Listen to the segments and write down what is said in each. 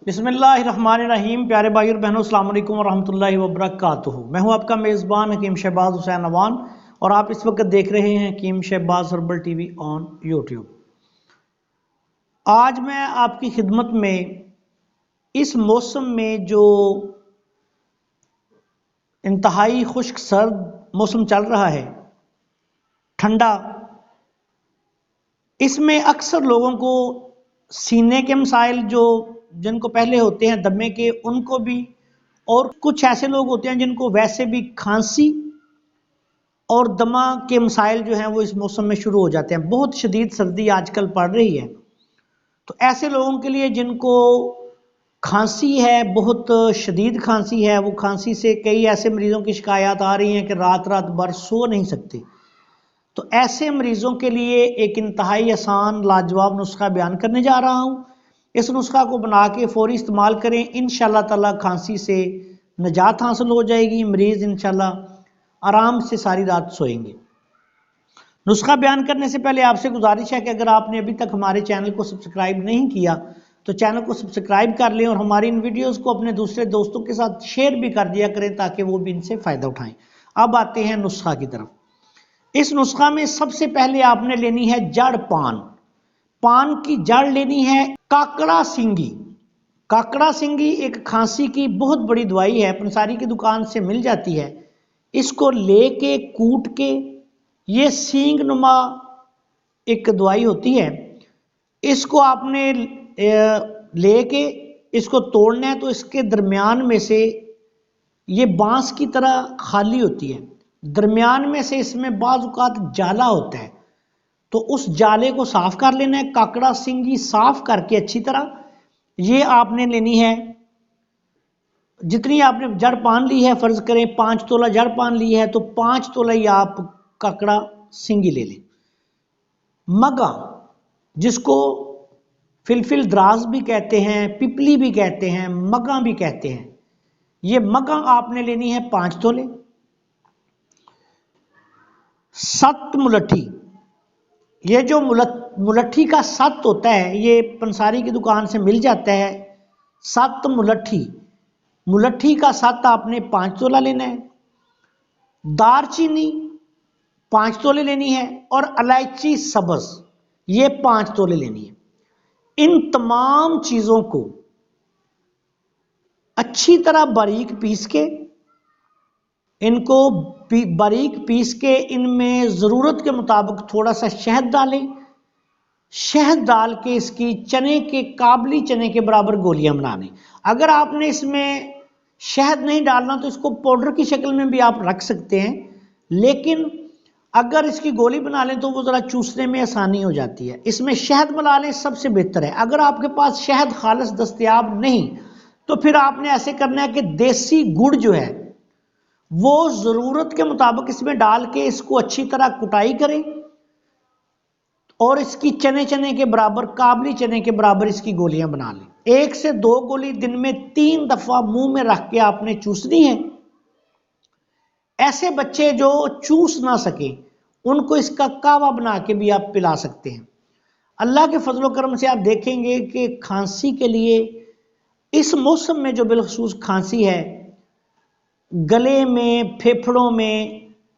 بسم اللہ الرحمن الرحیم۔ پیارے بھائی اور بہنوں، السلام علیکم ورحمۃ اللہ وبرکاتہ۔ میں ہوں آپ کا میزبان حکیم شہباز حسین اوان اور آپ اس وقت دیکھ رہے ہیں Hakim Shahbaz herbal T V on YouTube. آج میں آپ کی خدمت میں اس موسم میں جو انتہائی خشک سرد موسم چل رہا ہے، ٹھنڈا، اس میں اکثر لوگوں کو سینے کے مسائل جن کو پہلے ہوتے ہیں دمے کے، ان کو بھی، اور کچھ ایسے لوگ ہوتے ہیں جن کو ویسے بھی کھانسی اور دمہ کے مسائل جو ہیں وہ اس موسم میں شروع ہو جاتے ہیں۔ بہت شدید سردی آج کل پڑ رہی ہے، تو ایسے لوگوں کے لیے جن کو کھانسی ہے، بہت شدید کھانسی ہے، وہ کھانسی سے کئی ایسے مریضوں کی شکایات آ رہی ہیں کہ رات رات بھر سو نہیں سکتے، تو ایسے مریضوں کے لیے ایک انتہائی آسان لاجواب نسخہ بیان کرنے جا رہا ہوں۔ اس نسخہ کو بنا کے فوری استعمال کریں، انشاءاللہ تعالی کھانسی سے نجات حاصل ہو جائے گی، مریض انشاءاللہ آرام سے ساری رات سوئیں گے۔ نسخہ بیان کرنے سے پہلے آپ سے گزارش ہے کہ اگر آپ نے ابھی تک ہمارے چینل کو سبسکرائب نہیں کیا تو چینل کو سبسکرائب کر لیں اور ہماری ان ویڈیوز کو اپنے دوسرے دوستوں کے ساتھ شیئر بھی کر دیا کریں تاکہ وہ بھی ان سے فائدہ اٹھائیں۔ اب آتے ہیں نسخہ کی طرف۔ اس نسخہ میں سب سے پہلے آپ نے لینی ہے جڑ پان۔ پان کی جڑ لینی ہے کاکڑا سینگی۔ کاکڑا سینگی ایک کھانسی کی بہت بڑی دوائی ہے، پنساری کی دکان سے مل جاتی ہے۔ اس کو لے کے کوٹ کے، یہ سینگ نما ایک دوائی ہوتی ہے، اس کو آپ نے لے کے اس کو توڑنا ہے، تو اس کے درمیان میں سے یہ بانس کی طرح خالی ہوتی ہے، درمیان میں سے اس میں بعض اوقات جالا ہوتا ہے، تو اس جالے کو صاف کر لینا ہے۔ کاکڑا سینگی صاف کر کے اچھی طرح یہ آپ نے لینی ہے، جتنی آپ نے جڑ پان لی ہے، فرض کریں 5 تولہ جڑ پان لی ہے تو 5 تولہ ہی آپ کاکڑا سینگی لے لیں۔ مگا، جس کو فلفل دراز بھی کہتے ہیں، پپلی بھی کہتے ہیں، مگا بھی کہتے ہیں، یہ مگا آپ نے لینی ہے 5 تولے۔ 7 ملٹھی، یہ جو ملٹھی کا 7 ہوتا ہے یہ پنساری کی دکان سے مل جاتا ہے۔ 7 ملٹھی کا 7 آپ نے 5 تولہ لینا ہے۔ دار چینی 5 تولے لینی ہے، اور الائچی سبز یہ 5 تولے لینی ہے۔ ان تمام چیزوں کو اچھی طرح باریک پیس کے، ان کو باریک پیس کے ان میں ضرورت کے مطابق تھوڑا سا شہد ڈالیں، شہد ڈال کے اس کی کابلی چنے کے برابر گولیاں بنا لیں۔ اگر آپ نے اس میں شہد نہیں ڈالنا تو اس کو پاؤڈر کی شکل میں بھی آپ رکھ سکتے ہیں، لیکن اگر اس کی گولی بنا لیں تو وہ ذرا چوسنے میں آسانی ہو جاتی ہے۔ اس میں شہد ملا لیں، سب سے بہتر ہے۔ اگر آپ کے پاس شہد خالص دستیاب نہیں تو پھر آپ نے ایسے کرنا ہے کہ دیسی گڑ جو ہے وہ ضرورت کے مطابق اس میں ڈال کے اس کو اچھی طرح کٹائی کریں، اور اس کی چنے کے برابر، کابلی چنے کے برابر اس کی گولیاں بنا لیں۔ 1 سے 2 گولی دن میں 3 دفعہ منہ میں رکھ کے آپ نے چوسنی ہے۔ ایسے بچے جو چوس نہ سکیں ان کو اس کا کہوہ بنا کے بھی آپ پلا سکتے ہیں۔ اللہ کے فضل و کرم سے آپ دیکھیں گے کہ کھانسی کے لیے اس موسم میں جو بالخصوص کھانسی ہے، گلے میں، پھیپھڑوں میں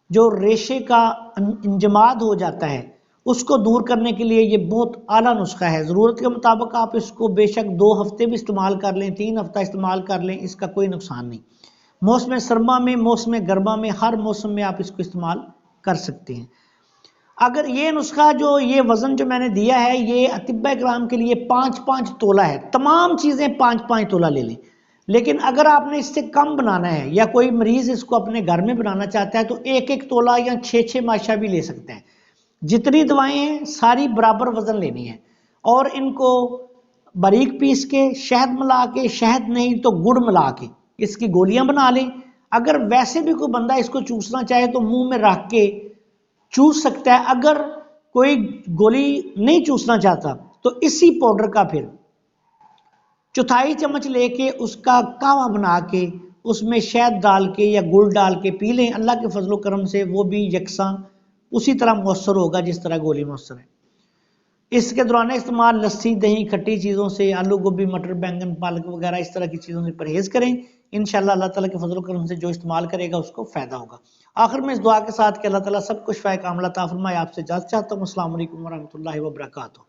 جو ریشے کا انجماد ہو جاتا ہے اس کو دور کرنے کے لیے یہ بہت اعلیٰ نسخہ ہے۔ ضرورت کے مطابق آپ اس کو بے شک 2 ہفتے بھی استعمال کر لیں، 3 ہفتہ استعمال کر لیں، اس کا کوئی نقصان نہیں۔ موسم سرما میں، موسم گرما میں، ہر موسم میں آپ اس کو استعمال کر سکتے ہیں۔ اگر یہ نسخہ یہ وزن جو میں نے دیا ہے یہ اطباء کرام کے لیے 5-5 تولہ ہے، تمام چیزیں 5-5 تولہ لے لیں، لیکن اگر آپ نے اس سے کم بنانا ہے یا کوئی مریض اس کو اپنے گھر میں بنانا چاہتا ہے تو 1-1 تولہ یا 6-6 ماشا بھی لے سکتے ہیں۔ جتنی دوائیں ہیں ساری برابر وزن لینی ہے، اور ان کو باریک پیس کے، شہد ملا کے، شہد نہیں تو گڑ ملا کے اس کی گولیاں بنا لیں۔ اگر ویسے بھی کوئی بندہ اس کو چوسنا چاہے تو منہ میں رکھ کے چوس سکتا ہے۔ اگر کوئی گولی نہیں چوسنا چاہتا تو اسی پاؤڈر کا پھر 1/4 چمچ لے کے اس کا کہوہ بنا کے اس میں شہد ڈال کے یا گڑ ڈال کے پی لیں۔ اللہ کے فضل و کرم سے وہ بھی یکساں اسی طرح مؤثر ہوگا جس طرح گولی مؤثر ہے۔ اس کے دوران استعمال لسی، دہی، کھٹی چیزوں سے، آلو گوبھی، مٹر، بینگن، پالک وغیرہ اس طرح کی چیزوں سے پرہیز کریں. انشاءاللہ اللہ تعالیٰ کے فضل و کرم سے جو استعمال کرے گا اس کو فائدہ ہوگا. آخر میں اس دعا کے ساتھ کہ اللہ تعالیٰ سب کچھ فائدہ عاملہ عطا فرمائے، آپ سے اجازت چاہتا ہوں. السلام علیکم ورحمۃ اللہ وبرکاتہ.